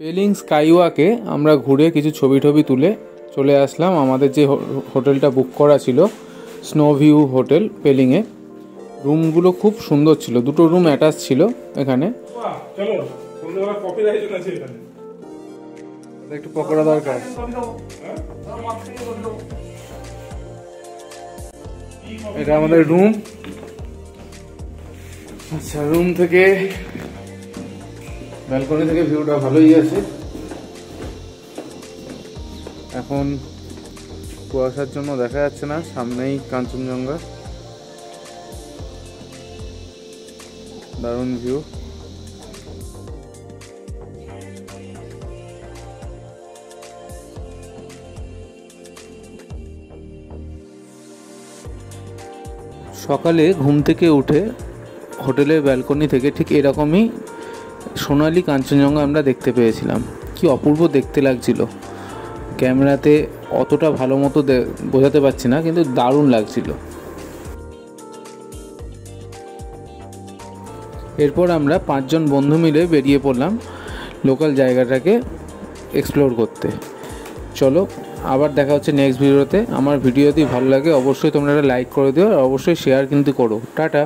পেলিং স্কাইওয়াকে আমরা ঘুরে কিছু ছবি তুলে চলে আসলাম আমাদের যে হোটেলটা বুক করা ছিল, স্নো ভিউ হোটেল পেলিংয়ে। রুমগুলো খুব সুন্দর ছিল, দুটো রুম অ্যাটাচ ছিল এখানে। একটু পকোড়া দরকার। এটা আমাদের রুম। আচ্ছা, রুম থেকে ব্যালকনি থেকে ভিউটা ভালোই আছে। এখন কুয়াশার জন্য দেখা যাচ্ছে না, সামনেই কাঞ্চনজঙ্ঘা। দারুণ ভিউ। সকালে ঘুম থেকে উঠে হোটেলের ব্যালকনি থেকে ঠিক এরকমই সোনালি কাঞ্চনজঙ্ঘা আমরা দেখতে পেয়েছিলাম। কি অপূর্ব দেখতে লাগছিল। ক্যামেরাতে অতটা ভালো মতো বোঝাতে পারছি না, কিন্তু দারুণ লাগছিল। এরপর আমরা 5 জন বন্ধু মিলে বেরিয়ে পড়লাম লোকাল জায়গাটাকে এক্সপ্লোর করতে। চলো, আবার দেখা হচ্ছে নেক্সট ভিডিওতে। আমার ভিডিও যদি ভালো লাগে অবশ্যই তোমরা একটা লাইক করে দিও, আর অবশ্যই শেয়ার কিন্তু করো। টাটা।